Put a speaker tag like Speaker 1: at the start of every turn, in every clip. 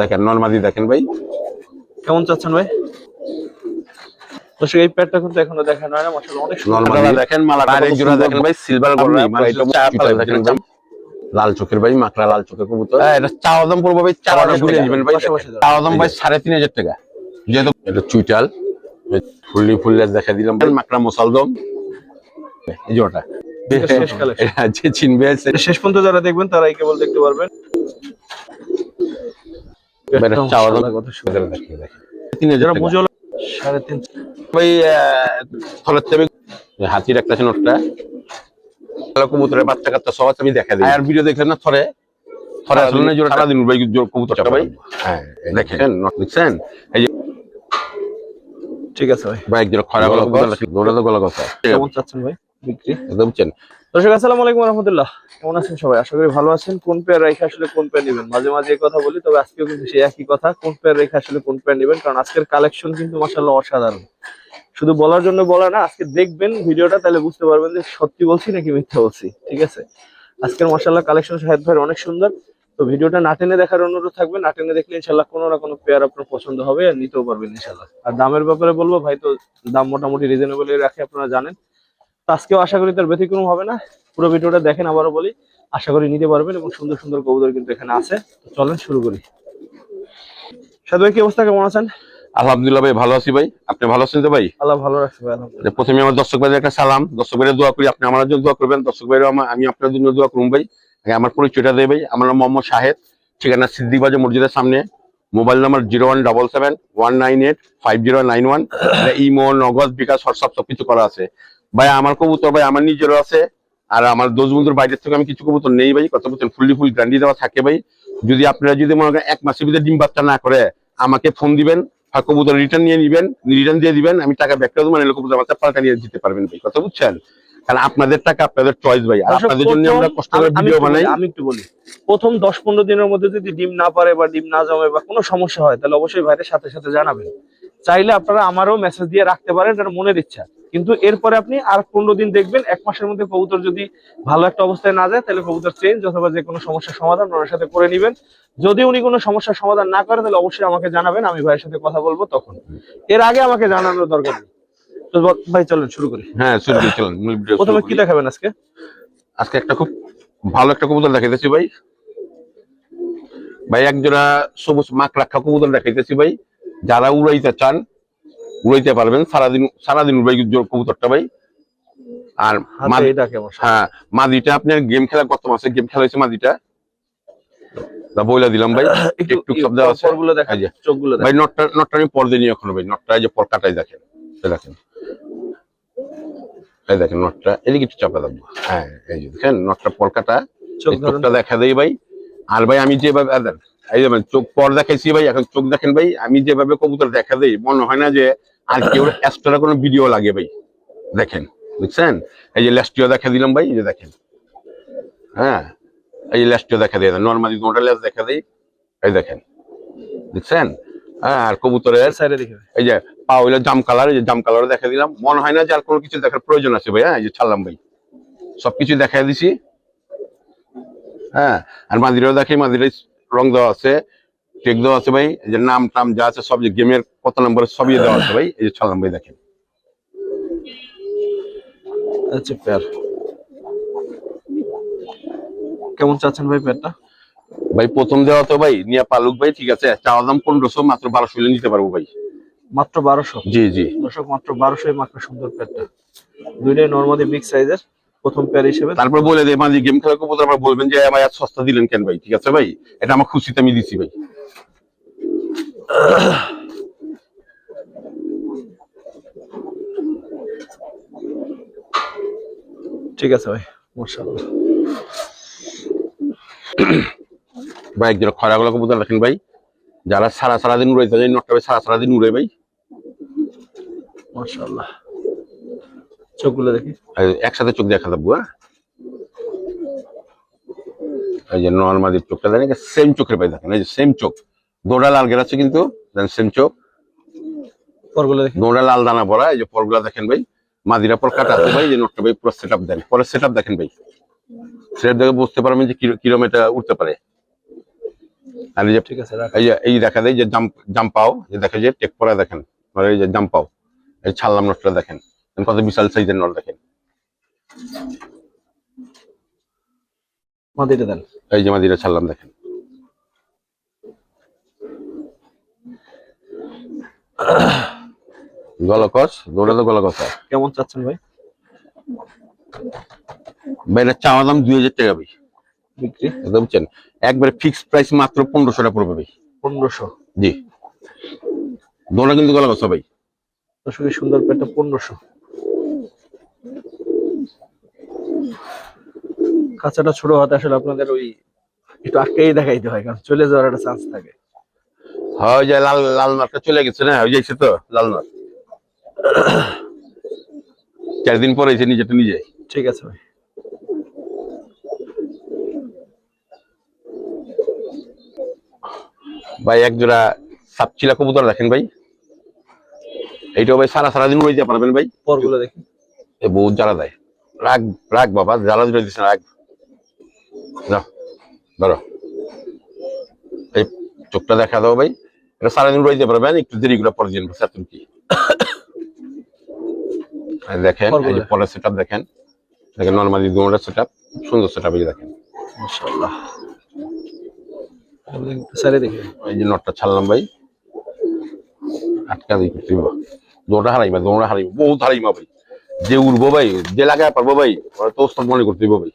Speaker 1: দেখেন নরমাদি দেখেন ভাই,
Speaker 2: কেমন চাচ্ছেন ভাই? দর্শক এই প্যাডটা কিন্তু এখনো দেখানো হয় না, মাশাআল্লাহ অনেক সুন্দর।
Speaker 1: নরমাদি দেখেন, মালাটা আরেক জোড়া দেখেন ভাই, সিলভার গলা, দেখেন ভাই, লাল চোখের ভাই, মাকড়া লাল চোখের কবুতর। এটা চাওয়া দাম পড়বে ভাই 4000 টাকা দিবেন ভাই। চাওয়া দাম ভাই 3500 টাকা। যেহেতু এটা চুইটাল ফুললে দেখা দিলাম ভাই, মাকড়া মোসালদম এই জোড়াটা
Speaker 2: শেষ কালেকশন।
Speaker 1: যে চিনবে
Speaker 2: শেষ পর্যন্ত যারা দেখবেন তারাই কেবল দেখতে পারবেন।
Speaker 1: চাওয়া দাম কত সুন্দর দেখেন, 3000 টাকা।
Speaker 2: 3.5
Speaker 1: ভাই ফলের চাবি হাতির একটা আছে নোটটা, কবুতরের বাচ্চা কাচ্চা সব আমি দেখা দিই। আর ভিডিও দেখলেন না থরে আসলে জোড়া সারা দিন ভাই কবুতরটা ভাই। হ্যাঁ দেখেন নোট দেখছেন, এই যে
Speaker 2: ঠিক আছে ভাই।
Speaker 1: ভাই একজোড়া খরা গলা কবুতর, দৌড়া তো গলা কথা।
Speaker 2: কেমন চাচ্ছেন ভাই বিক্রি?
Speaker 1: একদম চেন।
Speaker 2: দর্শক আসসালামু আলাইকুম ওয়া রাহমাতুল্লাহ। কেমন আছেন সবাই? আশা করি ভালো আছেন। কোন পেয়ার রেখে আসলে কোন পেয়ার নেবেন, মাঝে মাঝে এই কথা বলি, তবে আজকেও কিন্তু সেই একই কথা, কোন পেয়ার রেখে আসলে কোন পেয়ার নেবেন। কারণ আজকের কালেকশন কিন্তু মাশাআল্লাহ অসাধারণ। শুধু বলার জন্য বলা না, আজকে দেখবেন ভিডিওটা, তাহলে বুঝতে পারবেন যে সত্যি বলছি নাকি মিথ্যা বলছি। ঠিক আছে, আজকের মাশাআল্লাহ কালেকশন শাহেদ ভাই অনেক সুন্দর। তো ভিডিওটা না টেনে দেখার অনুরোধ থাকবে, না টেনে দেখলে ইনশাআল্লাহ কোনো না কোনো পেয়ার আপনার পছন্দ হবে আর নিতেও পারবেন ইনশাআল্লাহ। আর দামের ব্যাপারে বলবো, ভাই তো দাম মোটামুটি রিজনেবলই রাখে, আপনারা জানেন। তো আজকেও আশা করি তার ব্যতিক্রম হবে না। পুরো ভিডিওটা দেখেন, আবারও বলি, আশা করি নিতে পারবেন এবং সুন্দর সুন্দর কবুতর কিন্তু এখানে আছে। তো চলেন শুরু করি। শাহেদ ভাই কি অবস্থা, কেমন আছেন?
Speaker 1: আলহামদুলিল্লাহ ভাই, ভালো আছি ভাই। আপনি ভালো আছেন তো ভাই?
Speaker 2: আল্লাহ ভালো রাখছে ভাই, আলহামদুলিল্লাহ।
Speaker 1: প্রথমে আমার দর্শক ভাইদের একটা সালাম, দর্শক ভাইদের দোয়া করি, আপনি আমার জন্য দোয়া করবেন। দর্শক ভাইরা আমি আপনার জন্য দোয়া করুন ভাই। আমার পরিচয়টা দেয় ভাই, আমার নাম মোহাম্মদ শাহেদ, ঠিকানা সিদ্দিক বাজার মসজিদের সামনে, মোবাইল নাম্বার 01771950991। ইমো, নগদ, বিকাশ, হোয়াটসঅ্যাপ সবকিছু করা আছে ভাই। আমার কবুতর ভাই আমার নিজেরও আছে, আর আমার দোষ বন্ধুর বাইরের থেকে আমি কিছু কবুতর নেই ভাই। কত বলছেন, ফুল গ্যারান্টি দেওয়া থাকে ভাই। যদি আপনারা যদি মনে করেন 1 মাসের ভিতরে ডিম বাচ্চা না করে, আমাকে ফোন দিবেন, কবুতর রিটার্ন নিয়ে নিবেন, রিটার্ন দিয়ে দিবেন, আমি টাকা ব্যাক করে দেবো, মানে কবুতর আমার পাল্টা নিয়ে দিতে পারবেন ভাই। কথা বুঝছেন? কারণ আপনাদের টাকা আপনাদের চয়েস ভাই, আর আপনাদের জন্য আমরা কষ্ট করে ভিডিও বানাই।
Speaker 2: আমি একটু বলি, প্রথম 10-15 দিনের মধ্যে যদি ডিম না পারে বা ডিম না জমে বা কোনো সমস্যা হয়, তাহলে অবশ্যই ভাইদের সাথে সাথে জানাবেন। চাইলে আপনারা আমারও মেসেজ দিয়ে রাখতে পারেন, এটা মনের ইচ্ছা। কিন্তু এরপরে আপনি আর 15 দিন দেখবেন, 1 মাসের মধ্যে কবুতর যদি ভালো একটা অবস্থায় না যায়, তাহলে কবুতর চেঞ্জ অথবা যে কোনো সমস্যার সমাধান ওনার সাথে করে নিবেন। যদি উনি কোনো সমস্যার সমাধান না করে, তাহলে অবশ্যই আমাকে জানাবেন, আমি ভাইয়ের সাথে কথা বলবো তখন। এর আগে আমাকে জানানোর দরকার নেই। তো ভাই চলেন শুরু করি।
Speaker 1: হ্যাঁ শুরু করি, চলেন।
Speaker 2: প্রথমে কি দেখাবেন আজকে?
Speaker 1: আজকে একটা খুব ভালো একটা কবুতর দেখাইতেছি ভাই। ভাই একজোড়া সবুজ মাক রাখা কবুতর দেখাইতেছি ভাই। যারা উড়াইতে চান উড়াইতে পারবেন, সারাদিন উড়াই কবুতরটা ভাই। আর হ্যাঁ, মাদিটা আপনার গেম খেলা, গত মাসে গেম খেলা হয়েছে মাদিটা, বইলা দিলাম ভাই। একটু শব্দ আছে ভাই। নটটা আমি পর দিইনি এখনো ভাই। নটটা যে পর কাটাই দেখেন, দেখেন এই দেখেন নটটা, এদিকে একটু চাপা দেবো। হ্যাঁ এই যে দেখেন নটটা পর কাটা, চোখটা দেখা দেয় ভাই। আর ভাই আমি যেভাবে এই যে চোখ পর দেখাইছি ভাই, এখন চোখ দেখেন ভাই। আমি যেভাবে কবুতর দেখা দেই, মনে হয় না যে আর কেউ এক্সট্রা কোনো ভিডিও লাগে ভাই। দেখেন, বুঝছেন? এই যে লেস্টিও দেখা দিলাম ভাই, এই যে দেখেন। হ্যাঁ এই যে লেস্টিও দেখা দিয়ে, নর্মালি দুটো লেস দেখা দেই, এই দেখেন, দেখছেন? হ্যাঁ, আর কবুতরের এই যে পা হইলো জাম কালার, এই যে জাম কালার দেখা দিলাম। মনে হয় না যে আর কোনো কিছু দেখার প্রয়োজন আছে ভাই। হ্যাঁ এই যে ছাড়লাম ভাই, সবকিছু দেখা দিছি। হ্যাঁ, আর মাদিরাও দেখি, মাদিরাই রং দেওয়া আছে, চেক দেওয়া আছে ভাই। এই যে নাম টাম যা আছে সব, যে গেমের কত নম্বরের সবই দেওয়া আছে ভাই। এই যে ছাড়লাম ভাই, দেখেন।
Speaker 2: আচ্ছা পেয়ার কেমন চাচ্ছেন ভাই পেয়ারটা?
Speaker 1: ভাই প্রথম দেওয়া তো ভাই নিয়া পালুক ভাই, ঠিক আছে। চাওয়া দাম 1500, মাত্র 1200 নিতে পারবো ভাই।
Speaker 2: মাত্র 1200?
Speaker 1: জি জি
Speaker 2: দর্শক মাত্র 1200 মাত্র সুন্দর পেয়ারটা, দুইটাই নরমালি বিগ সাইজের, প্রথম পেয়ার হিসেবে।
Speaker 1: তারপর বলে দেয় মাঝে গেম খেলা কবুতর, আবার বলবেন যে আমার এত সস্তা দিলেন কেন ভাই। ঠিক আছে ভাই, এটা আমার খুশিতে আমি দিছি ভাই।
Speaker 2: ঠিক আছে ভাই, মাশাআল্লাহ।
Speaker 1: ভাই একজন খরা গলা কবুতর রাখেন ভাই, যারা সারাদিন উড়াইতে যায়, নটটা ভাই সারাদিন উড়ে ভাই।
Speaker 2: মাশাআল্লাহ, চোখগুলো দেখি,
Speaker 1: একসাথে চোখ দেখা দেবো। হ্যাঁ এই যে নর্মালি চোখটা দেখেন, সেম চোখের ভাই দেখেন, এই যে সেম চোখ, দোড়া লাল গেছে কিন্তু সেম চোখ,
Speaker 2: পরগুলো দেখি,
Speaker 1: দোড়া লাল দানা ভরা। এই যে পরগুলা দেখেন ভাই, মাদিরা পর কাটা আছে ভাই। যে নটটা ভাই পুরো সেট আপ দেন, পরে সেট আপ দেখেন ভাই, সেট দেখে বুঝতে পারবেন যে কিরকম এটা উঠতে পারে। আর এই যে
Speaker 2: ঠিক আছে রাখ।
Speaker 1: এই দেখা যায় যে জাম্পাও, যে দেখে যে টেক পরা দেখেন, আর এই যে জাম্পাও, এই ছাড়লাম নটটা দেখেন কত বিশাল সাইজের নট দেখেন।
Speaker 2: মাদিটা দেন।
Speaker 1: এই যে মাদিটা ছাড়লাম দেখেন। গলকস দৌড়া তো গলকস।
Speaker 2: কেমন চাচ্ছেন ভাই?
Speaker 1: ভাই এটা চাওয়া দাম 2000 টাকা ভাই,
Speaker 2: বিক্রি
Speaker 1: বুঝতে পারছেন? একবারে ফিক্সড প্রাইস মাত্র 1500 টাকা পড়বে ভাই।
Speaker 2: 1500।
Speaker 1: জি, দৌড়া কিন্তু গলকস ভাই।
Speaker 2: দর্শক এই সুন্দর পেটটা 1500। কাঁচাটা ছোট হাতে আসলে আপনাদের ওই একটু আটকেই দেখাইতে হয়, কারণ চলে যাওয়ার একটা চান্স থাকে।
Speaker 1: হ্যাঁ ওই যে লাল লাল নটটা চলে গেছে না, ওই যাইছে তো লাল নট। 4 দিন পরে এসে নিজেটা নিজে।
Speaker 2: ঠিক আছে ভাই।
Speaker 1: ভাই এক জোড়া সাপচিলা কবুতর দেখেন ভাই, এইটাও ভাই সারা দিন উড়াইতে পারবেন ভাই।
Speaker 2: পরগুলো দেখি।
Speaker 1: এ বহুত জ্বালা দেয়। রাগ রাগ বাবা, জ্বালা দিলে দিচ্ছে রাগ। যাও ধরো, এই চোখটা দেখা দাও ভাই, এটা সারাদিন উড়াইতে পারবেন, একটু দেরি করে পরে দিন তুমি কি। দেখেন এই যে পরের সেট দেখেন, দেখেন নর্মালি দুটা সেট আপ, সুন্দর সেট আপ এই দেখেন
Speaker 2: মাশাআল্লাহ। সারে দেখি।
Speaker 1: এই যে নটটা ছাড়লাম ভাই, আটকা দিই করতে দৌড়া হারাইবা, দৌড়া হারাইবা, বহুত হারাইবা ভাই। যে উড়বো ভাই, যে লাগায় পারবো ভাই, ওরা তো ওস্তাদ মনে করতে ভাই।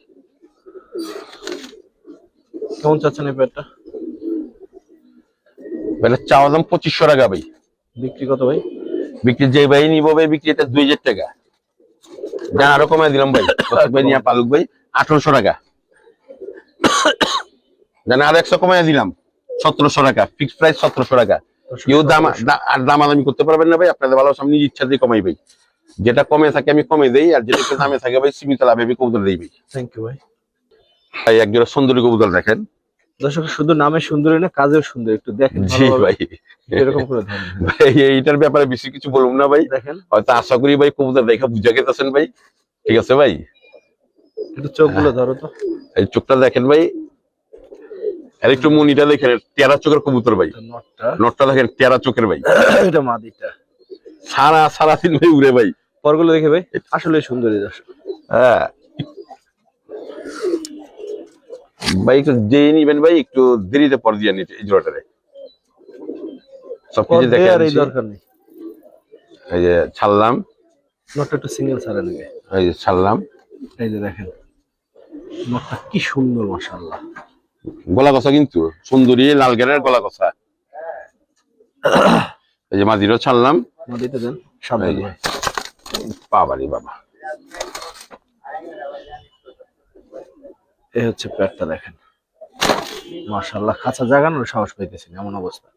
Speaker 2: কেমন চাচ্ছেন এই পেটটা?
Speaker 1: মানে চাওয়া দাম 2500 টাকা ভাই।
Speaker 2: বিক্রি কত ভাই?
Speaker 1: বিক্রি যে ভাই নিবো ভাই, বিক্রি এটা 2000 টাকা। যা আরো কমাই দিলাম ভাই, ভাই নিয়ে পালুক ভাই 1800 টাকা। জানা আর 100 কমাই দিলাম 1700 টাকা, ফিক্সড প্রাইস 1700 টাকা। কেউ দামাদামি করতে পারবেন না ভাই, আপনাদের ভালো সামনে ইচ্ছা দিয়ে কমাই ভাই। যেটা কমে থাকে আমি কমে দেই, আর যেটা একটু দামে থাকে ভাই সীমিত লাভে আমি কবুতর দেই ভাই।
Speaker 2: থ্যাংক ইউ ভাই।
Speaker 1: ভাই এক জোড়া সুন্দরী কবুতর দেখেন।
Speaker 2: দর্শক শুধু নামে সুন্দরী না, কাজেও সুন্দর, একটু দেখেন
Speaker 1: জি ভাই,
Speaker 2: এরকম করে ধরেন
Speaker 1: ভাই এইটার ব্যাপারে বেশি কিছু বলবো না ভাই,
Speaker 2: দেখেন।
Speaker 1: হয়তো আশা করি ভাই কবুতর দেখা বুঝা গেছেন ভাই। ঠিক আছে ভাই,
Speaker 2: একটু চোখগুলো ধরো তো।
Speaker 1: এই চোখটা দেখেন ভাই, আর একটু মনিটা দেখেন, টেরা চোখের কবুতর ভাই। নটটা দেখেন টেরা চোখের ভাই।
Speaker 2: এটা মাদিটা
Speaker 1: সারা দিন ভাই উড়ে ভাই।
Speaker 2: পরগুলো দেখে ভাই আসলে সুন্দরী দর্শক।
Speaker 1: হ্যাঁ ভাই, একটু যেই নিবেন ভাই একটু দেরিতে পর দিয়ে নিতে এই জোড়াটারে, সবকিছু দেখে
Speaker 2: আর এই দরকার নেই।
Speaker 1: এই যে ছাড়লাম,
Speaker 2: নটটা একটু সিঙ্গেল ছাড়া নেবে।
Speaker 1: এই যে ছাড়লাম,
Speaker 2: এই যে দেখেন নটটা কি সুন্দর মাশাআল্লাহ।
Speaker 1: গলা কষা কিন্তু সুন্দরী লাল গেরের গলা কষা। এই যে মাদিরও ছাড়লাম,
Speaker 2: মাদিটা দেন সাবধানে ভাই।
Speaker 1: বাবারি বাবা,
Speaker 2: এই হচ্ছে পেটটা দেখেন মাশাআল্লাহ। খাঁচা জাগানোর সাহস পাইতেছি না, এমন অবস্থা।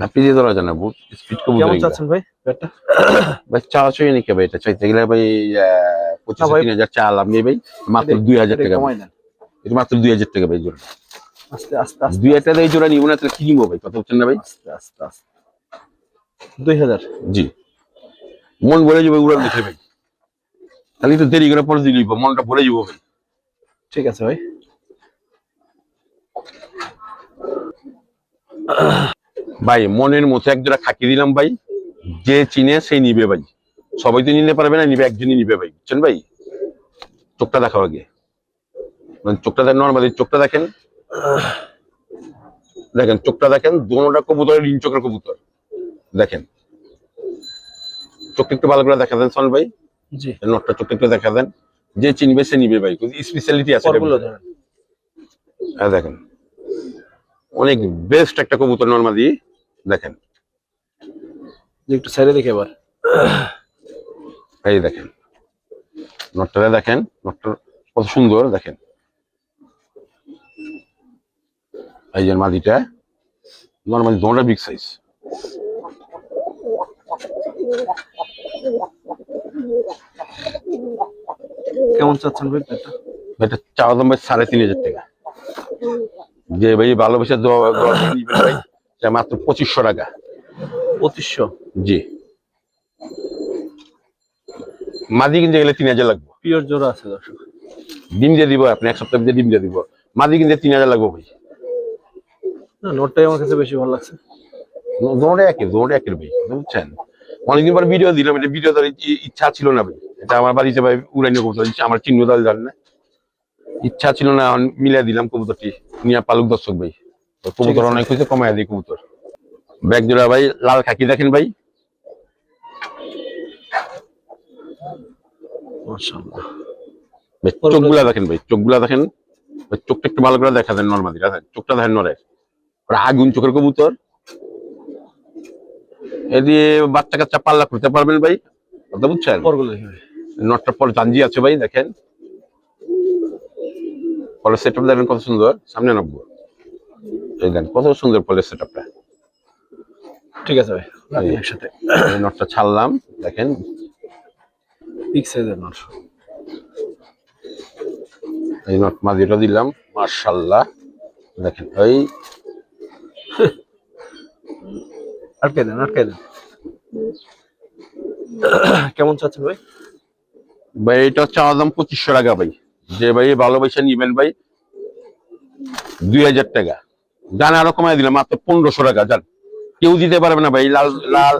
Speaker 1: ধাপি দিয়ে ধরা যায় না, বহুত স্পিড কবুতর।
Speaker 2: কেমন চাচ্ছেন ভাই পেটটা?
Speaker 1: ভাই চাওয়া চাই নাকি ভাই, এটা চাইতে গেলে ভাই 25-3000 চালাম নেই ভাই, মাত্র 2000 টাকা। এটা মাত্র 2000 টাকা ভাই জোড়া।
Speaker 2: আস্তে আস্তে আস্তে
Speaker 1: 2000 টাকা এই জোড়া নিব না তাহলে কি নিবো ভাই, কথা বলছেন না ভাই?
Speaker 2: আস্তে আস্তে আস্তে 2000।
Speaker 1: জি, মন ভরে যাবে উড়ান দেখে ভাই, তাহলে একটু দেরি করে পরে দিলি মনটা ভরে যাবো ভাই।
Speaker 2: ঠিক আছে ভাই।
Speaker 1: ভাই মনের মতো এক জোড়া খাকি দিলাম ভাই, যে চিনে সেই নিবে ভাই, সবাই তো নিতে পারবে না, নিবে একজনই নিবে ভাই, বুঝছেন ভাই? চোখটা দেখাও আগে, চোখটা দেখেন, নর্মালি চোখটা দেখেন, দেখেন চোখটা দেখেন, দোনোটা কবুতর রিং চোখের কবুতর দেখেন। চোখটা একটু ভালো করে দেখা দেন সন ভাই।
Speaker 2: জি,
Speaker 1: নটটা চোখটা একটু দেখা দেন, যে চিনবে সে নিবে ভাই, স্পেশালিটি আছে। দেখেন অনেক বেস্ট একটা কবুতর নর্মালি দেখেন।
Speaker 2: একটু সাইডে দেখে এবার।
Speaker 1: এই দেখেন নটটা দেখেন, নটটা কত সুন্দর দেখেন। এই যে মাদিটা নর্মালি দোনোটা বিগ সাইজ।
Speaker 2: কেমন চাচ্ছেন ভাই পেটটা?
Speaker 1: এটা চাওয়া দাম ভাই 3500 টাকা। যে ভাই ভালোবেসে নিবেন ভাই মাত্র 2500 টাকা।
Speaker 2: 2500?
Speaker 1: জি, মাদি কিনতে গেলে 3000 লাগবে।
Speaker 2: পিওর জোড়া আছে দর্শক।
Speaker 1: ডিম দিয়ে দিব আপনি, 1 সপ্তাহ দিয়ে ডিম দিয়ে দিব। মাদি কিনতে 3000 লাগবে ভাই।
Speaker 2: না, নোটটাই আমার কাছে বেশি ভালো লাগছে।
Speaker 1: দৌড়ে একের ভাই, বুঝছেন? অনেকদিন পর ভিডিও দিলাম, এটা ভিডিও দেওয়ার ইচ্ছা ছিল না ভাই। এটা আমার বাড়িতে ভাই উড়াইনি কবুতর, আমার চিহ্ন দল জান না, ইচ্ছা ছিল না, মিলিয়ে দিলাম কবুতরটি নিয়ে পালুক দর্শক ভাই। তো কবুতর অনেক হয়েছে, কমায় দিই কবুতর। ব্যাগ জোড়া ভাই লাল খাকি দেখেন ভাই,
Speaker 2: মাশাআল্লাহ।
Speaker 1: চোখগুলা দেখেন ভাই, চোখগুলা দেখেন, চোখটা একটু ভালো করে দেখা যায় নর্মালি, চোখটা দেখেন নরের, আগুন চোখের কবুতর। এ দিয়ে বাচ্চা কাচ্চা পাল্লা করতে পারবেন ভাই, কথা বুঝছেন? নটটা পর জাঞ্জি আছে ভাই, দেখেন পরের সেট আপ দেখেন কত সুন্দর, সামনে নব্বো, এই দেখেন কত সুন্দর পরের সেট আপটা।
Speaker 2: ঠিক আছে ভাই, একসাথে
Speaker 1: এই নটটা ছাড়লাম, দেখেন
Speaker 2: বিগ সাইজের নট।
Speaker 1: এই নট মাঝিটা দিলাম, মাশাআল্লাহ দেখেন। এই
Speaker 2: আটকে দেন, আটকে দেন। কেমন চাচ্ছেন ভাই?
Speaker 1: ভাই এটা হচ্ছে আমার দাম 2500 টাকা ভাই। যে ভাই ভালোবাসা নিবেন ভাই 2000 টাকা, জান আরো কমাই দিলাম মাত্র 1500 টাকা। জান কেউ দিতে পারবে না ভাই। লাল লাল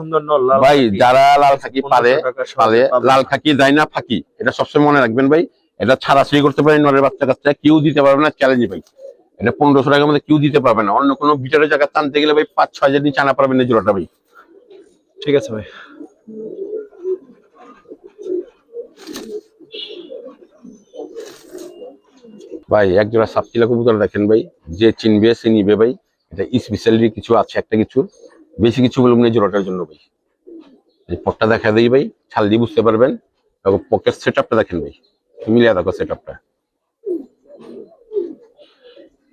Speaker 1: ভাই, যারা লাল খাকি পালে পালে, লাল খাকি যায় না ফাঁকি, এটা সবসময় মনে রাখবেন ভাই। এটা ছাড়াছাড়ি করতে পারেন নরের বাচ্চা কাচ্চা, কেউ দিতে পারবে না, চ্যালেঞ্জ ভাই। এটা 1500 টাকার মধ্যে কেউ দিতে পারবে না। অন্য কোনো বিটারের জায়গা টানতে গেলে ভাই 5-6 নিচে আনা পারবেন না জোড়াটা ভাই।
Speaker 2: ঠিক আছে ভাই।
Speaker 1: ভাই এক জোড়া সাপচিলা কবুতর দেখেন ভাই, যে চিনবে সে নিবে ভাই। এটা স্পেশালিটি কিছু আছে, একটা কিছু বেশি কিছু বলবো না জোড়াটার জন্য ভাই। এই পটটা দেখা দেই ভাই, ছাল দিয়ে বুঝতে পারবেন। পকেট সেট আপটা দেখেন ভাই, মিলিয়ে দেখো সেট আপটা।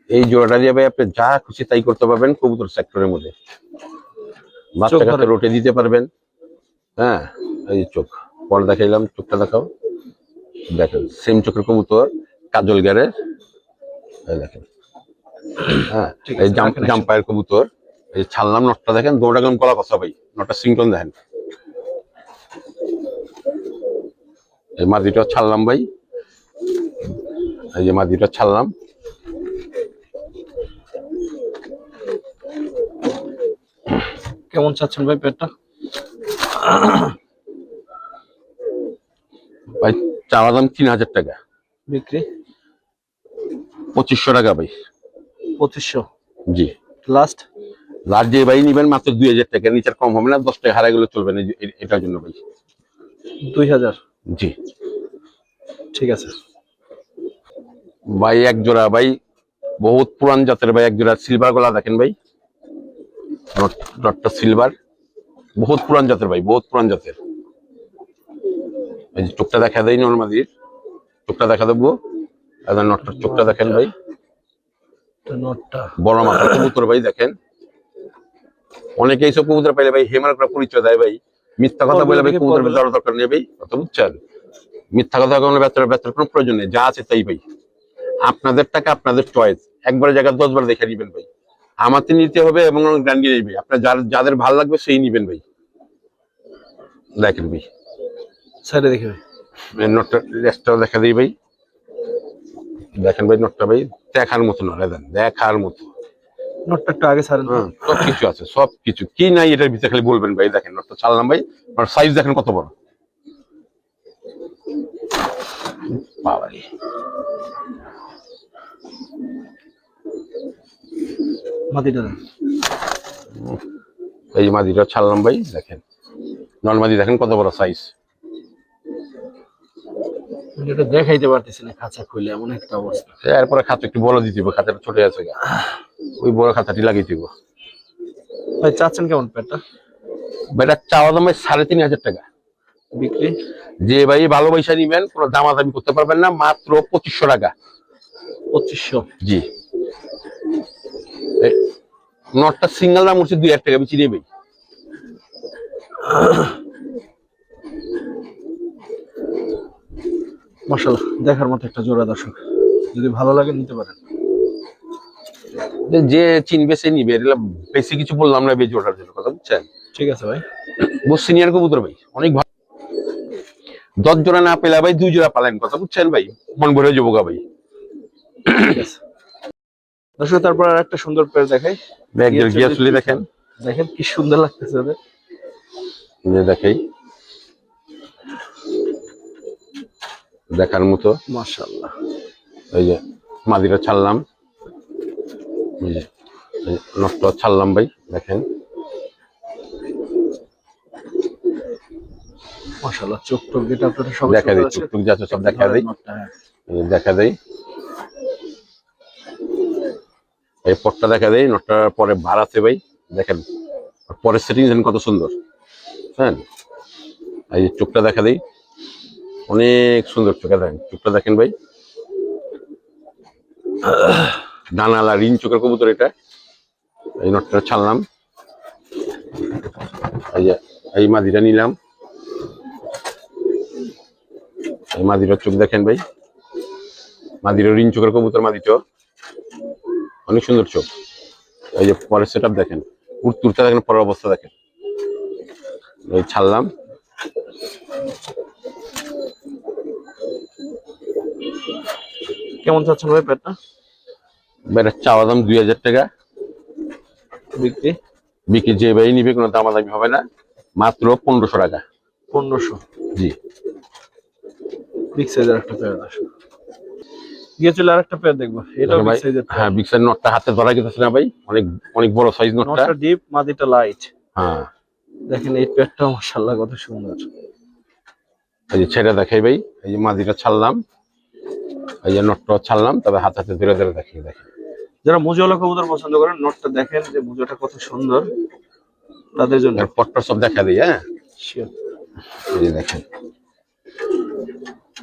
Speaker 1: এই জোড়াটা দিয়ে ভাই আপনি যা খুশি তাই করতে পারবেন কবুতর সেক্টরের মধ্যে। বাচ্চা কাচ্চা রোটে দিতে পারবেন। হ্যাঁ, এই চোখ পর দেখাইলাম, চোখটা দেখাও, দেখেন সেম চোখের কবুতর, কাজল গ্যারের, দেখেন। হ্যাঁ, এই জাম্পায়ের কবুতর, এই ছাড়লাম নটটা দেখেন, দৌড়া গেলাম কলা কথা ভাই, নটটা সিংটন দেখেন। এই মাদিটা ছাড়লাম ভাই, এই যে মাদিটা ছাড়লাম।
Speaker 2: কেমন চাচ্ছেন ভাই পেটটা?
Speaker 1: ভাই চাওয়া দাম 3000 টাকা,
Speaker 2: বিক্রি
Speaker 1: 2500 টাকা ভাই।
Speaker 2: 2500?
Speaker 1: জি
Speaker 2: লাস্ট
Speaker 1: লাস্ট যে ভাই নিবেন মাত্র 2000 টাকা, নিচের কম হবে না, 10 টাকা হারাই গেলে চলবে না এটার জন্য ভাই।
Speaker 2: 2000?
Speaker 1: জি
Speaker 2: ঠিক আছে
Speaker 1: ভাই। এক জোড়া ভাই বহুত পুরান জাতের ভাই, এক জোড়া সিলভার গলা দেখেন ভাই, নটটা সিলভার, বহুত পুরান জাতের ভাই, বহুত পুরান জাতের। এই যে চোখটা দেখা দেয় নর্মাদির, চোখটা দেখা দেবো, নটটার চোখটা দেখেন ভাই, বড় মাথার কবুতর ভাই দেখেন। অনেকে এইসব কবুতর পাইলে ভাই হেমার একটা পরিচয় দেয় ভাই, মিথ্যা কথা বলে ভাই কবুতর দেওয়ার দরকার নেই ভাই, কথা বুঝছেন? মিথ্যা কথা কোনো ব্যথার কোনো প্রয়োজন নেই, যা আছে তাই ভাই। আপনাদের টাকা আপনাদের চয়েস, একবারের জায়গায় 10 বার দেখে নিবেন ভাই। আমাতে নিতে হবে এবং গ্যারান্টি নেই ভাই, আপনার যাদের ভালো লাগবে সেই নিবেন ভাই। দেখেন ভাই,
Speaker 2: সাইডে দেখে
Speaker 1: নটটা লেজটাও দেখা দিই ভাই, দেখেন ভাই নটটা ভাই দেখার মতো নয়, দেখার মতো।
Speaker 2: নটটা একটু আগে ছাড়েন।
Speaker 1: সব কিছু আছে, সব কিছু কি নাই এটার ভিতরে খালি বলবেন ভাই। দেখেন নটটা ছাড়লাম ভাই, সাইজ দেখেন কত বড়, বাবারে।
Speaker 2: মাদিটা
Speaker 1: এই মাদিটা ছাড়লাম ভাই, দেখেন নর্মাদি দেখেন কত বড় সাইজ।
Speaker 2: এটা দেখাইতে পারতেছি না, খাঁচা খুলে এমন একটা অবস্থা।
Speaker 1: এরপরে খাঁচা একটু বড় দিতে হবে, খাঁচাটা ছোট আছে গা, ওই বড় খাঁচাটি লাগিয়ে দিব
Speaker 2: ভাই। চাচ্ছেন কেমন পেটটা?
Speaker 1: এটা চাওয়া দাম ভাই 3500 টাকা,
Speaker 2: বিক্রি
Speaker 1: যে ভাই ভালোবাসা নিবেন কোনো দামাদামি করতে পারবেন না, মাত্র 2500 টাকা।
Speaker 2: 2500?
Speaker 1: জি। নটটা সিঙ্গেল দাম হচ্ছে 2000 টাকা, বেশি নেই ভাই।
Speaker 2: মাশাআল্লাহ, দেখার মতো একটা জোড়া দর্শক, যদি ভালো লাগে নিতে পারেন।
Speaker 1: যে চিনবে সে নিবে, বেশি কিছু বললাম না বেজোটার জন্য, কথা বুঝছেন?
Speaker 2: ঠিক আছে ভাই।
Speaker 1: বহুত সিনিয়র কবুতর ভাই, অনেক ভালো। 10 জোড়া না পেলে ভাই 2 জোড়া পালেন, কথা বুঝছেন ভাই, মন ভরে যাবো গা ভাই।
Speaker 2: ঠিক আছে দর্শক তারপর আর একটা সুন্দর পেয়ার দেখাই।
Speaker 1: ব্যাগের গিয়াসুলি দেখেন,
Speaker 2: দেখেন কি সুন্দর লাগতেছে ওদের।
Speaker 1: দেখাই, দেখার মতো।
Speaker 2: মাশাআল্লাহ।
Speaker 1: এই যে মাদিটা ছাড়লাম, এই যে নটটা ছাড়লাম ভাই, দেখেন
Speaker 2: মাশাআল্লাহ, চোখ টোক যেটা আপনাদের সব
Speaker 1: দেখা দেয়, চোখ টুক যাচ্ছে সব দেখা দেয়, দেখা দেয়। এই পটটা দেখা দেয়, নটটার পরে বার আছে ভাই, দেখেন পরের সেটিং কত সুন্দর। হ্যাঁ, এই যে চোখটা দেখা দেয়, অনেক সুন্দর চোখে দেখেন, চোখটা দেখেন ভাই, ডানালা রিং চোখের কবুতর এটা। এই নটটা ছাড়লাম, এই যে এই মাদিটা নিলাম, এই মাদিটার চোখ দেখেন ভাই, মাদিটা রিং চোখের কবুতর, মাদিটা অনেক সুন্দর চোখ। এই যে পরের সেট আপ দেখেন, উড়তে দেখেন, পরের অবস্থা দেখেন। এই ছাড়লাম,
Speaker 2: কেমন চাচ্ছেন ভাই পেয়ারটা?
Speaker 1: এটা চাওয়া দাম 2000 টাকা,
Speaker 2: বিক্রি
Speaker 1: বিক্রি যে ভাই নিবে কোনো দামাদামি হবে না, মাত্র 1500 টাকা।
Speaker 2: 1500?
Speaker 1: জি,
Speaker 2: বিগ সাইজের একটা পেয়ার। আসো গিয়ে চলে আরেকটা পেয়ার দেখবো, এটাও বিগ সাইজের।
Speaker 1: হ্যাঁ, বিগ সাইজ নটটা হাতে ধরা গেছে না ভাই, অনেক অনেক বড় সাইজ নটটা।
Speaker 2: নটটা ডিপ, মাদিটা লাইট।
Speaker 1: হ্যাঁ,
Speaker 2: দেখেন এই পেয়ারটাও মাশাআল্লাহ কত সুন্দর।
Speaker 1: এই যে ছেড়ে দেখাই ভাই, এই যে মাদিটা ছাড়লাম, এই যে নটটা ছাড়লাম, তবে হাতে হাতে ধীরে ধীরে দেখিয়ে দেখেন।
Speaker 2: যারা মুজওয়ালা কবুতর পছন্দ করেন, নটটা দেখেন যে মুজোটা কত সুন্দর, তাদের জন্য।
Speaker 1: পটটা সব দেখা দিই। হ্যাঁ,
Speaker 2: Sure.
Speaker 1: এই যে দেখেন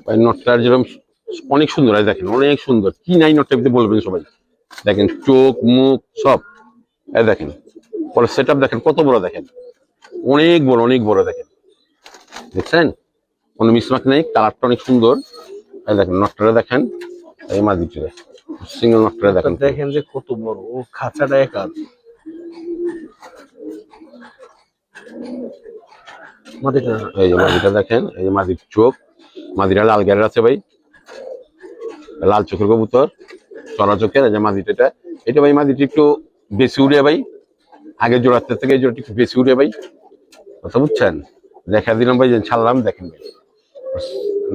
Speaker 1: ভাই, নটটার যেরকম অনেক সুন্দর, এই দেখেন অনেক সুন্দর, কি নাই নটটা বলবেন সবাই। দেখেন চোখ মুখ সব, এই দেখেন পরে সেট আপ দেখেন কত বড়, দেখেন অনেক বড়, অনেক বড়, দেখেন দেখছেন কোনো মিসমার্ক নেই, কালারটা অনেক সুন্দর। এই দেখেন নটটা দেখেন, এই মাদিটা সিঙ্গেল নটটা দেখেন,
Speaker 2: দেখেন যে কত বড়, ও খাঁচাটা একার। মাদিটা
Speaker 1: এই যে মাদিটা দেখেন, এই যে মাদির চোখ, মাদিরা লাল গের আছে ভাই, লাল চোখের কবুতর, চড়া চোখের। এই যে মাদিটা, এটা ভাই মাদিটা একটু বেশি উড়ে ভাই, আগে জোড়াতে থেকে এই জোড়াটা একটু বেশি উড়ে ভাই, কথা বুঝছেন। দেখা দিলাম ভাই, যে ছাড়লাম, দেখেন ভাই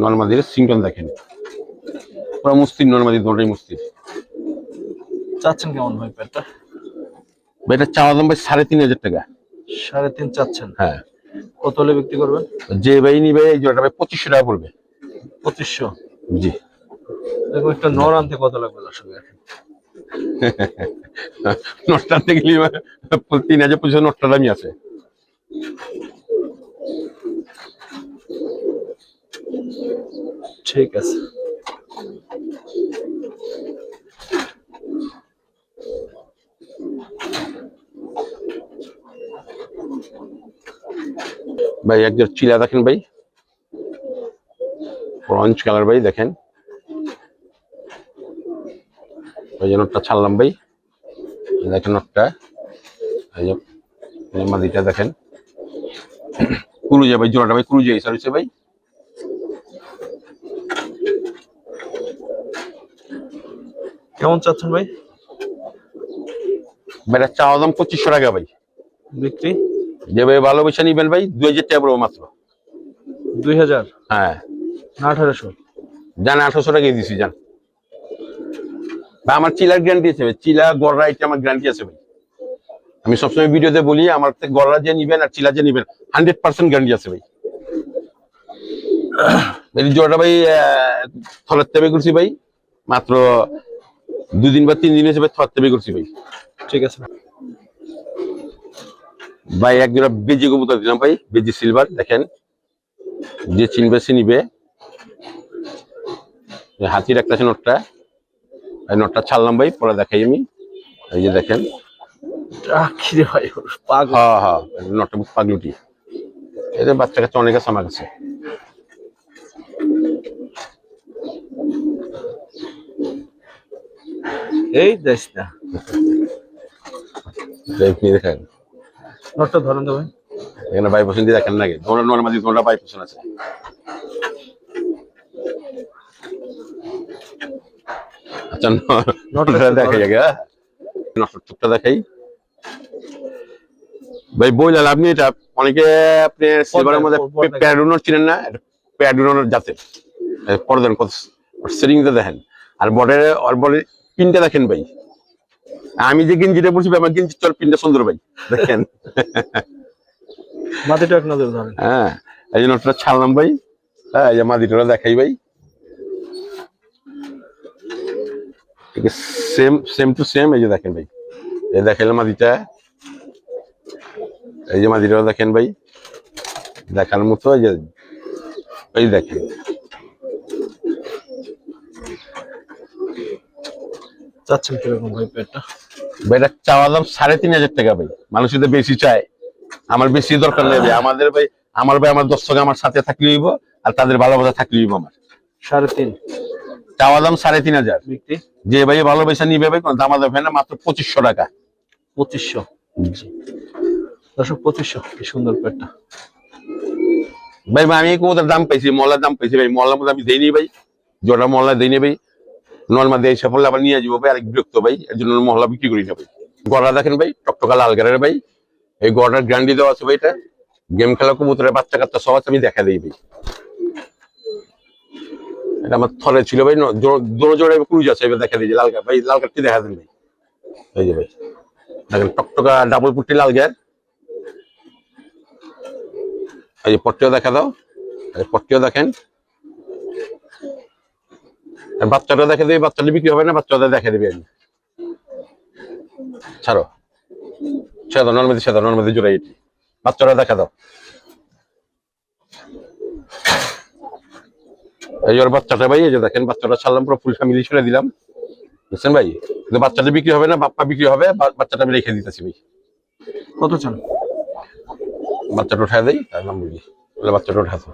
Speaker 1: নর্মাদির সিংটন দেখেন, পুরো মুস্তির, নর্মাদি দোটাই মুস্তির।
Speaker 2: চাচ্ছেন কেমন ভাই পেয়ারটা?
Speaker 1: ভাই এটা চাওয়া দাম ভাই 3500 টাকা।
Speaker 2: 3.5 চাচ্ছেন?
Speaker 1: হ্যাঁ,
Speaker 2: কত হলে বিক্রি করবেন?
Speaker 1: যে ভাই নিবে এই জোড়াটা ভাই 2500 টাকা পড়বে।
Speaker 2: 2500?
Speaker 1: জি।
Speaker 2: দেখো একটা নর আনতে কত লাগবে দর্শক দেখেন।
Speaker 1: নটটা থেকে 3500 নটটা দামি আছে।
Speaker 2: ঠিক আছে।
Speaker 1: ভাই একজন চিলা দেখেন ভাই, অরেঞ্জ কালার ভাই, দেখেন ওই যে নটটা ছাড়লাম ভাই, দেখেন নটটা, এই যে মাদিটা দেখেন, কুরুজে ভাই, জোড়াটা ভাই কুরুজে এসে রয়েছে ভাই।
Speaker 2: কেমন চাচ্ছেন ভাই?
Speaker 1: ভাই এটা চাওয়া দাম 2500 টাকা ভাই,
Speaker 2: বিক্রি
Speaker 1: যে ভাই ভালোবেসে নিবেন ভাই 2000 টাকা পড়বে মাত্র।
Speaker 2: 2000?
Speaker 1: হ্যাঁ,
Speaker 2: না 1800?
Speaker 1: জান 1800 টাকা দিছি জান ভাই, আমার চিলার গ্যারান্টি আছে ভাই, চিলা গড়রা এটা আমার গ্যারান্টি আছে ভাই। আমি সবসময় ভিডিওতে বলি, আমার থেকে গড়রা যে নিবেন আর চিলা যে নিবেন 100% গ্যারান্টি আছে ভাই। এই জোড়াটা ভাই থলের তেবে করছি ভাই, মাত্র 2 দিন বা 3 দিন হয়েছে ভাই, থলের তেবে করছি ভাই।
Speaker 2: ঠিক আছে
Speaker 1: ভাই এক জোড়া বেজি কবুতর দিলাম ভাই, বেজি সিলভার, দেখেন যে চিনবে সে নিবে। হাতির একটা আছে নটটা, এই নটটা ছাড়লাম ভাই, পরে দেখাই আমি। এই যে দেখেন,
Speaker 2: কি রে ভাই, পাগল।
Speaker 1: হ্যাঁ হ্যাঁ, নটটা বহুত পাগলুটি, এদের বাচ্চা কাছে অনেক আছে আমার কাছে।
Speaker 2: এই দেশ না,
Speaker 1: দেখেন
Speaker 2: নটটা ধরেন তো ভাই।
Speaker 1: এখানে 5% দিয়ে দেখেন নাকি, তোমরা নর্মালি তোমরা 5% আছে। আচ্ছা নটটা দেখাই আগে। নষ্ট চোখটা দেখাই ভাই, বললেন আপনি এটা অনেকে আপনি সিলভারের মধ্যে প্যাডুনোর চিনেন না, প্যাডুনোর জাতের পর্দার কত সেটিংটা দেখেন, আর বর্ডারে পিনটা দেখেন ভাই। আমি যে গেঞ্জিটা বলছি ভাই, আমার গেঞ্জির চল পিনটা সুন্দর ভাই, দেখেন।
Speaker 2: মাটিটা এক নজর ধরেন।
Speaker 1: হ্যাঁ, এই জন্য ওটা ছাড়লাম ভাই। হ্যাঁ, এই যে মাদিটা দেখাই ভাই, ঠিক আছে, সেম টু সেম। এই যে দেখেন ভাই, এই দেখাইলাম মাদিটা, এই যে মাদিটা দেখেন ভাই, দেখার মতো। এই যে এই দেখেন,
Speaker 2: চাচ্ছেন কিরকম ভাই পেটটা?
Speaker 1: ভাই এটা চাওয়া দাম 3,500 টাকা ভাই। মানুষ যদি বেশি চায়, আমার বেশি দরকার নেই ভাই। আমাদের ভাই, আমার দর্শক আমার সাথে থাকলে হইব, আর তাদের ভালোবাসা থাকলে হইব। আমার
Speaker 2: 3.5
Speaker 1: চাওয়া দাম 3,500।
Speaker 2: বিক্রি
Speaker 1: যে ভাই ভালোবাসা নিবে ভাই, কোনো দাম দেবে না, মাত্র 2500 টাকা।
Speaker 2: 2500। দর্শক 2500, কি সুন্দর পেটটা
Speaker 1: ভাই। আমি কোথাও দাম পাইছি, মহলার দাম পাইছি ভাই। মহলার মধ্যে আমি দেইনি ভাই, জোড়া মহলা দেইনি ভাই। নর্মাল দিয়ে এসে পড়লে আবার নিয়ে যাবো ভাই, আরেক বিরক্ত ভাই। এর জন্য মহলা বিক্রি করি না ভাই। গড়া দেখেন ভাই, টকটকা লাল গাড়ের ভাই। এই গড়ার গ্যারান্টি দেওয়া আছে ভাই। এটা গেম খেলা কবুতরের বাচ্চা কাচ্চা সব আছে, আমি দেখা দিই ভাই। এটা আমার থরে ছিল ভাই, দোনো জোড়া ক্রুজ আছে, এবার দেখা দিই লাল গাড় ভাই। লাল গাড়টি দেখা দেন ভাই, এই যে ভাই দেখেন, টকটকা ডাবল পুট্টি লাল গাড়। এই যে পট্টিও দেখা দাও, পট্টিও দেখেন। আর বাচ্চাটা দেখে দিবি, বাচ্চাটা বিক্রি হবে না, বাচ্চাটা দেখে দিবি। আমি ছাড়ো, ছেড়ে দাও, নর্মাদি জোড়াই এটি। বাচ্চাটা দেখা দাও, এই ওর বাচ্চাটা ভাই। এই যে দেখেন, বাচ্চাটা ছাড়লাম, পুরো ফুল ফ্যামিলি ছেড়ে দিলাম, বুঝছেন ভাই। কিন্তু বাচ্চাটা বিক্রি হবে না, বাপ্পা বিক্রি হবে। বাচ্চাটা আমি রেখে দিতেছি ভাই।
Speaker 2: কত চান?
Speaker 1: বাচ্চাটা উঠায় দেই, তার নাম বুঝি বলে বাচ্চাটা উঠাতো।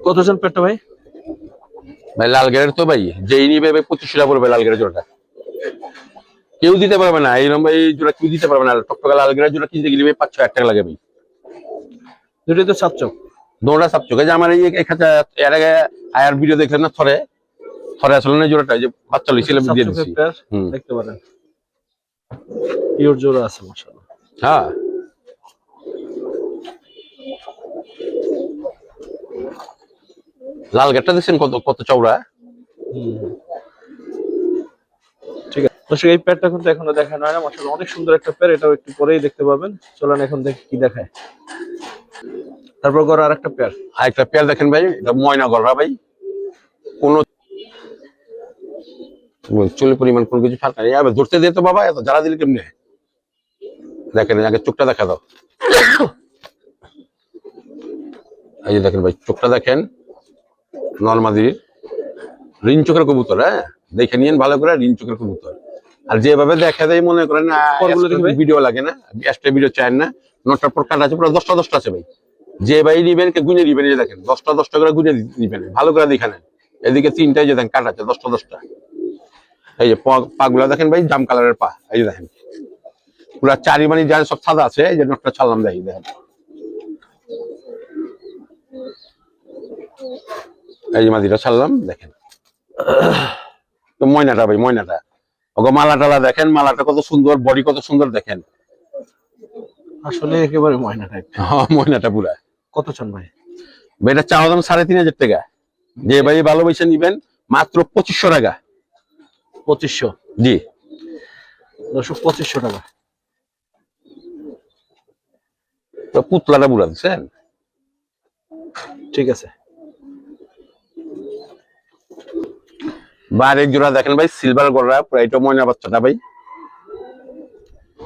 Speaker 2: কত চান পেটটা ভাই?
Speaker 1: ভাই লাল গেরের তো ভাই, যেই নিবে ভাই 2500 টাকা পড়বে লাল গেরের জোড়াটা। কেউ দিতে পারবে না এইরকম ভাই, জোড়া কেউ দিতে পারবে না। টকটকা লাল গেরের জোড়া কিনতে গেলে ভাই 500 টাকা লাগে ভাই।
Speaker 2: দুটোই তো সাতচক,
Speaker 1: দোড়া সাপচক। এই যে আমার এই খাঁচা এর আগে আয়ার ভিডিও দেখলেন না, থরে আসলে না জোড়াটা, যে বাচ্চা লইছিলাম দিয়ে দিচ্ছি।
Speaker 2: দেখতে পারেন পিওর জোড়া আছে মাশাআল্লাহ।
Speaker 1: হ্যাঁ, লাল গেটটা দেখছেন কত কত চওড়া।
Speaker 2: ঠিক আছে দর্শক, এই প্যাডটা কিন্তু এখনো দেখানো হয় না, মাশাআল্লাহ অনেক সুন্দর একটা প্যাড। এটাও একটু পরেই দেখতে পাবেন। চলেন এখন দেখি কি দেখায়। তারপর গড় আর একটা প্যাড,
Speaker 1: আরেকটা পেয়ার দেখেন ভাই, এটা ময়না গড়া ভাই। কোন চুলের পরিমাণ কোন কিছু ফাঁকা নেই। আবার ধরতে দিয়ে তো বাবা, এত জ্বালা দিলে কেমনে। দেখেন আগে চোখটা দেখা দাও, এই যে দেখেন ভাই, চোখটা দেখেন। নর্মাদি রিন চোখের কবুতর, হ্যাঁ দেখে নিয়েন ভালো করে, রিন চোখের কবুতর। আর যেভাবে দেখা যায় মনে করেন ভিডিও লাগে না, একটা ভিডিও চায় না। নটার পর কাটা আছে, পুরো 10টা আছে ভাই। যে ভাই নিবেন গুনে নিবেন, এই যে দেখেন 10টা করে গুনে নিবেন, ভালো করে দেখে নেন। এদিকে 3টাই যে দেখেন কাটা আছে, 10টা। এই যে পাগুলা দেখেন ভাই, জাম কালারের পা। এই যে দেখেন পুরা চারি মানি যা সব সাদা আছে। এই যে নটটা ছাড়লাম, দেখি দেখেন, এই যে মাদিটা ছাড়লাম, দেখেন তো ময়নাটা ভাই, ময়নাটা ওকে মালা টালা দেখেন, মালাটা কত সুন্দর, বডি কত সুন্দর দেখেন।
Speaker 2: আসলে একেবারে ময়না টাইপ।
Speaker 1: হ্যাঁ, ময়নাটা পুরা।
Speaker 2: কত চান ভাই?
Speaker 1: ভাই এটা চাওয়া দাম 3,500 টাকা। যে ভাই ভালোবাসা নিবেন, মাত্র 2500 টাকা।
Speaker 2: 2500?
Speaker 1: জি
Speaker 2: দর্শক 2500 টাকা।
Speaker 1: তো পুতলাটা বুড়া দিচ্ছেন।
Speaker 2: ঠিক আছে,
Speaker 1: বাইরের জোড়া দেখেন ভাই, সিলভার গড়া পুরা। এটা ময়না বাচ্চাটা ভাই।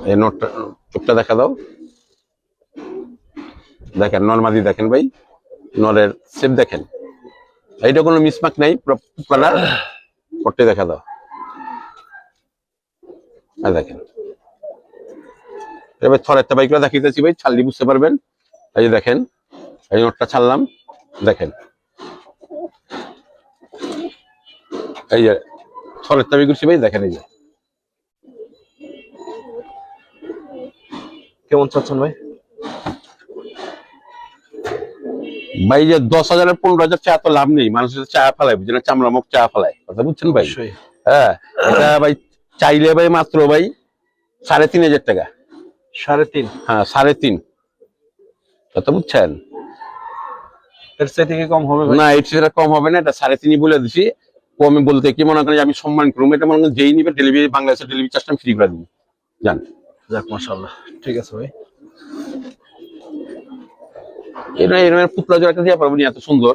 Speaker 1: এই নোটটা, চোখটা দেখা দাও, দেখেন নর্মাদি দেখেন ভাই, নরের শেপ দেখেন। এইটা কোনো মিসমার্ক নাই, পুরো পুতলাটা করতে দেখা দাও, দেখেন। এবার থরেরটা বাইকটা দেখিতেছি ভাই, ছাড়লি বুঝতে পারবেন। এই যে দেখেন, এই নোটটা ছাড়লাম, দেখেন এই যে থরেরটা বাইক করছি ভাই, দেখেন। এই যে
Speaker 2: কেমন চাচ্ছেন ভাই?
Speaker 1: ভাই যে 10,000 আর 15,000 চা তো লাভ নেই। মানুষের চা ফেলায়, বুঝছেন, চামড়া মুখ চা ফেলায়, কথা বুঝছেন ভাই। হ্যাঁ, এটা ভাই চাইলে ভাই মাত্র ভাই 3,500 টাকা।
Speaker 2: 3.5?
Speaker 1: হ্যাঁ 3.5, কত বুঝছেন?
Speaker 2: এর চেয়ে থেকে কম হবে ভাই?
Speaker 1: না এর সেটা কম হবে না, এটা 3.5 বলে দিছি। কমে বলতে কি মনে করেন, আমি সম্মান করবো, এটা মনে করেন যেই নিবে ডেলিভারি, বাংলাদেশের ডেলিভারি চার্জটা আমি ফ্রি করে দিব। জান,
Speaker 2: যাক মাশাআল্লাহ, ঠিক আছে ভাই।
Speaker 1: এটা এরকম পুতলা জোড়া একটা দিয়ে পারবো না, এত সুন্দর।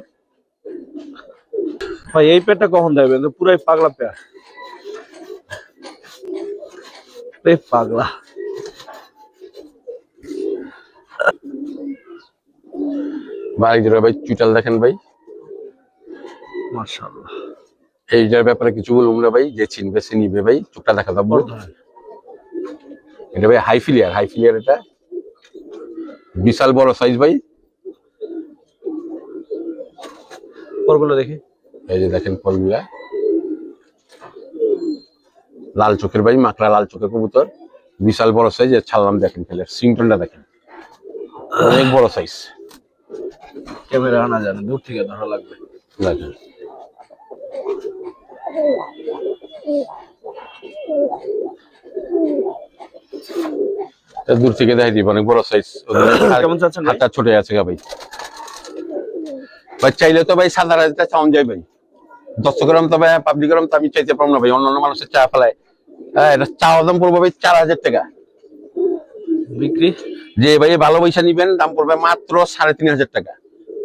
Speaker 2: ভাই এই পেয়ারটা কখন দেবেন? তো পুরাই পাগলা পেয়ার, পাগলা।
Speaker 1: ভাই জোড়া ভাই চুইটাল দেখেন ভাই,
Speaker 2: মাশাআল্লাহ।
Speaker 1: এইটার ব্যাপারে কিছু বলবো না ভাই, যে চিনবে সে নিবে ভাই। চোখটা দেখা দাও, এটা ভাই হাই ফিলিয়ার, এটা বিশাল বড় সাইজ ভাই।
Speaker 2: পরগুলো দেখি।
Speaker 1: এই যে দেখেন পরগুলা, লাল চোখের ভাই, মাকড়া লাল চোখের কবুতর, বিশাল বড় সাইজ। ছাড়লাম দেখেন, ফেলে সিংটনটা দেখেন, অনেক বড় সাইজ।
Speaker 2: ক্যামেরা আনা জানে, দূর থেকে ধরা লাগবে।
Speaker 1: দেখেন দূর থেকে দেখাই দিব, অনেক বড় সাইজ।
Speaker 2: কেমন চাচ্ছেন ভাই?
Speaker 1: হাতটা ছোট আছে ভাই। ভাই চাইলে তো ভাই সাদা রাজটা চাউন যায় ভাই, 10 গ্রাম, তবে পাবলিক গ্রাম তো আমি চাইতে পারবো না ভাই, অন্যান্য মানুষের চা ফেলায়। হ্যাঁ, এটা চাওয়া দাম পড়বে ভাই 4,000 টাকা।
Speaker 2: বিক্রি
Speaker 1: যে ভাই ভালো পয়সা নিবেন, দাম পড়বে মাত্র 3,500 টাকা।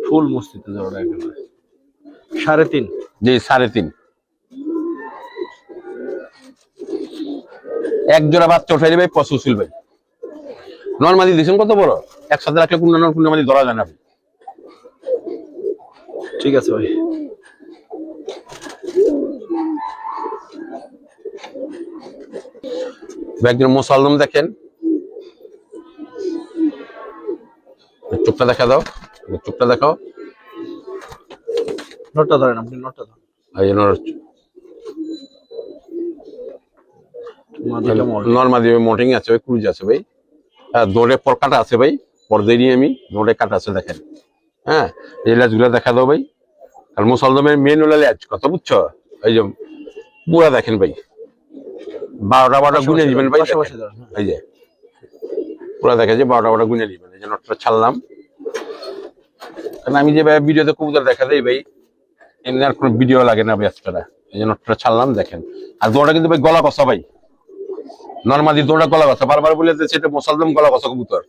Speaker 2: ফুল মস্তিতে জোড়া একেবারে 3.5?
Speaker 1: জি 3.5। এক জোড়া বাচ্চা উঠাই ভাই 25 ভাই। নর্মালি দিয়েছেন কত বড়, একসাথে রাখলে কোন নর্মালি ধরা যায় না ভাই।
Speaker 2: ঠিক আছে ভাই।
Speaker 1: একজন মোসালদম দেখেন, চোখটা দেখা দাও, চোখটা দেখাও।
Speaker 2: নোটটা ধরেন আপনি, নোটটা ধরেন।
Speaker 1: নর্মালি মোটিং আছে ভাই, ক্রুজ আছে ভাই। হ্যাঁ, দৌড়ে পর কাটা আছে ভাই, পর্দায় নিয়ে আমি দৌড়ে কাটা আছে দেখেন। হ্যাঁ, এই ল্যাচগুলো দেখা দাও ভাই। আর মুসলদমের মেন হলো ল্যাচ, কত বুঝছো? এই যে পুরা দেখেন ভাই, 12টা গুনে দিবেন ভাই। এই যে পুরা দেখা যায়, 12টা গুনে দিবেন। এই যে নটটা ছাড়লাম, কারণ আমি যে ভাই ভিডিওতে কবুতর দেখা দেই ভাই, এমনি আর কোনো ভিডিও লাগে না ভাই আজকে। এই যে নটটা ছাড়লাম দেখেন। আর দৌড়া কিন্তু ভাই গলা কষা ভাই, নর্মালি দৌড়া গলা কষা, বারবার বলে সেটা মুসলদম গলা কষা কবুতর।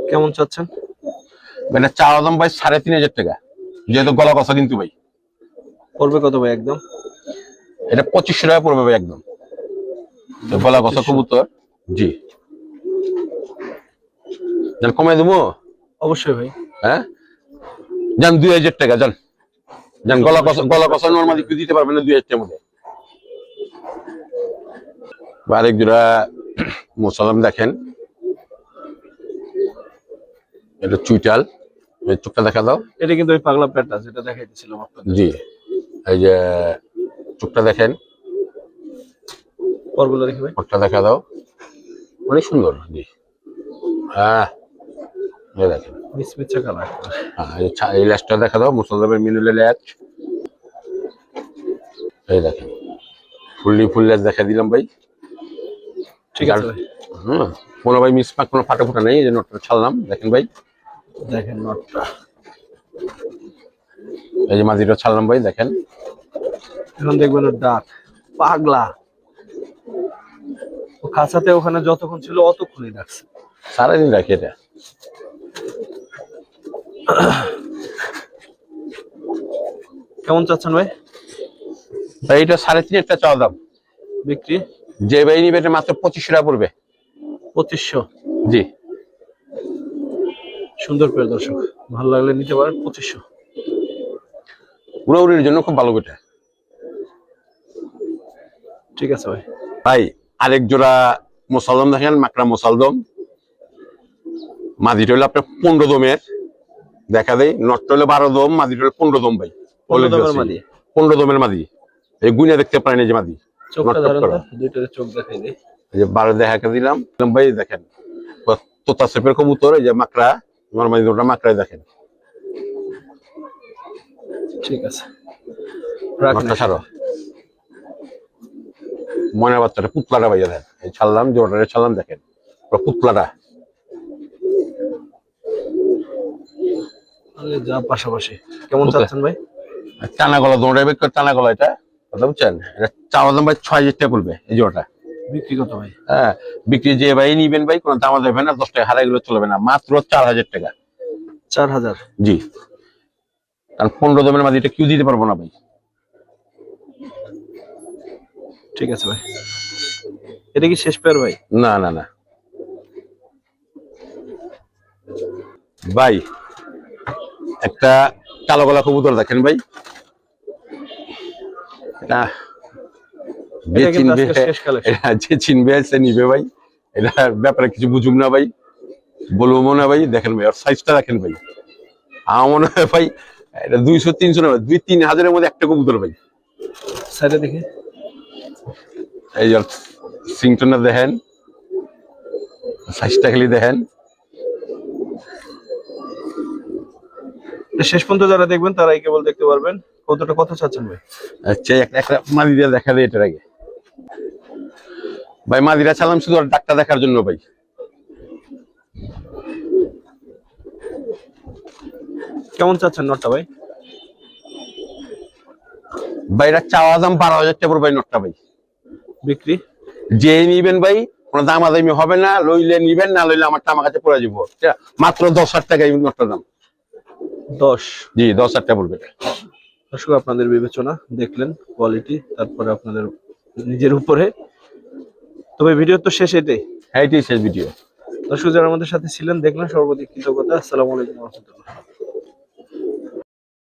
Speaker 2: কেমন চাচ্ছেন?
Speaker 1: এটা চাওয়া দাম ভাই 3,500 টাকা, যেহেতু গলা কষা কিন্তু ভাই।
Speaker 2: পড়বে কত ভাই একদম?
Speaker 1: এটা 2500 টাকা পড়বে ভাই একদম, গলা কষা কবুতর। জি, যান কমাই দেবো
Speaker 2: অবশ্যই ভাই।
Speaker 1: হ্যাঁ, যান 2,000 টাকা, যান যান। গলা কষা নর্মালি কেউ দিতে পারবেন না 2,000 টাকার মধ্যে। আরেক জোড়া মুসলদম দেখেন, এটা চুইটাল, চোখটা দেখা দাও।
Speaker 2: এটা কিন্তু ওই পাগলা পেটটা যেটা দেখাইতেছিলাম আপনাদের।
Speaker 1: জি, এই যে চোখটা দেখেন,
Speaker 2: পরগুলো দেখি ভাই।
Speaker 1: চোখটা দেখা দাও, অনেক সুন্দর। জি, হ্যাঁ দেখেন,
Speaker 2: মিচমিচে কালার।
Speaker 1: হ্যাঁ, এই ল্যাচটা দেখা দাও, মুসলদমের মিনুলের ল্যাচ। এই দেখেন ফুল ল্যাচ দেখা দিলাম ভাই।
Speaker 2: ঠিক আছে ভাই।
Speaker 1: হ্যাঁ, কোনো ভাই মিসমাক, কোনো ফাটা ফুটা নেই। এই যে নটটা ছাড়লাম দেখেন ভাই,
Speaker 2: দেখেন নটটা।
Speaker 1: এই যে মাঝিটা ছাড়লাম ভাই দেখেন।
Speaker 2: এখন দেখবেন ওর দাঁত, পাগলা। ও খাঁচাতে ওখানে যতক্ষণ ছিল অতক্ষণই রাখছে,
Speaker 1: সারাদিন রাখি এটা।
Speaker 2: কেমন চাচ্ছেন ভাই?
Speaker 1: ভাই এটা 3,500 টাকা চাওয়া দাম।
Speaker 2: বিক্রি
Speaker 1: যে ভাই নিবে এটা মাত্র 2500 টাকা পড়বে।
Speaker 2: 2500?
Speaker 1: জি,
Speaker 2: সুন্দর পেয়ার দর্শক, ভালো লাগলে নিতে পারেন। 2500
Speaker 1: উড়াউড়ির জন্য খুব ভালো এটা।
Speaker 2: ঠিক আছে ভাই।
Speaker 1: ভাই আরেক জোড়া মুসলদম দেখেন, মাকড়া মুসলদম। মাদিটা হলো আপনার 15 দমের দেখা দেয়, নটটা হলো 12 দম, মাদিটা হলো 15 দম ভাই।
Speaker 2: 15 দমের মাদি?
Speaker 1: 15 দমের মাদি, এই গুইনা দেখতে পারেন। এই যে মাদি,
Speaker 2: চোখটা ধরেন তো, দুইটার চোখ দেখাই দেই।
Speaker 1: এই যে 12 দেখা দিলাম ভাই দেখেন। তোতা শেপের কবুতর, এই যে মাকড়া, নরমালি দুটো মাকড়াই দেখেন।
Speaker 2: ঠিক আছে,
Speaker 1: নটটা ছাড়ো। ময়না বাচ্চাটা পুতলাটা ভাইয়া দেন, এই ছাড়লাম জোড়াটা ছাড়লাম, দেখেন পুরো পুতলাটা।
Speaker 2: আরে যা পাশাপাশি কেমন
Speaker 1: বুঝলে?
Speaker 2: চাচ্ছেন ভাই?
Speaker 1: টানা গলা দৌড়াই বের করে, টানা গলা এটা, কথা বুঝছেন? এটা চাওয়া দাম ভাই 6000 টাকা পড়বে এই জোড়াটা।
Speaker 2: বিক্রি কত ভাই?
Speaker 1: হ্যাঁ, বিক্রি যে ভাই নিবেন ভাই কোনো দাম দেবে না, 10 টাকা হারাই গুলো চলবে না, মাত্র 4000 টাকা।
Speaker 2: 4000?
Speaker 1: জি, কারণ 15 দামের মাঝে এটা কেউ দিতে পারবো না ভাই।
Speaker 2: ঠিক আছে ভাই, এটা কি শেষ পেয়ার ভাই?
Speaker 1: না না না ভাই, একটা কালো গলা কবুতর দেখেন ভাই, এটা যে
Speaker 2: এটা কিন্তু
Speaker 1: চিনবে,
Speaker 2: আজকে শেষ কালেকশন।
Speaker 1: এটা যে চিনবে সে নিবে ভাই, এটার ব্যাপারে কিছু বুঝুম না ভাই, বলবো না ভাই। দেখেন ভাই ওর সাইজটা দেখেন ভাই, আমার মনে হয় ভাই এটা 200-300 না, 2-3 হাজারের মধ্যে একটা কবুতর ভাই।
Speaker 2: সাইডে দেখে
Speaker 1: এই যে সিংটনটা দেখেন, সাইজটা খালি দেখেন।
Speaker 2: শেষ পর্যন্ত যারা দেখবেন তারাই কেবল দেখতে পারবেন। কতটা কথা চাচ্ছেন ভাই?
Speaker 1: আচ্ছা, একটা মাদি দিয়ে দেখা দেয় এটার আগে ভাই, মাদিরা ছাড়লাম শুধু আর ডাক্তার দেখার জন্য ভাই।
Speaker 2: কেমন চাচ্ছেন নটটা ভাই?
Speaker 1: ভাই এটা চাওয়া দাম 12,000 টাকা পড়বে ভাই নটটা ভাই।
Speaker 2: বিক্রি?
Speaker 1: যে নিবেন ভাই কোনো দামাদামি হবে না, লইলে নিবেন, না লইলে আমার আমার কাছে পড়ে যাবো। মাত্র 10,000 টাকা এই নটটার দাম।
Speaker 2: 10?
Speaker 1: জি, 10,000 টাকা পড়বে।
Speaker 2: দর্শক আপনাদের বিবেচনা, দেখলেন কোয়ালিটি, তারপরে আপনাদের নিজের উপরে। তবে ভিডিও তো শেষ এটাই।
Speaker 1: হ্যাঁ, এটাই শেষ ভিডিও।
Speaker 2: দর্শক যারা আমাদের সাথে ছিলেন, দেখলেন, সর্বাধিক কৃতজ্ঞতা। আসসালামু আলাইকুম ওয়া রাহমাতুল্লাহ।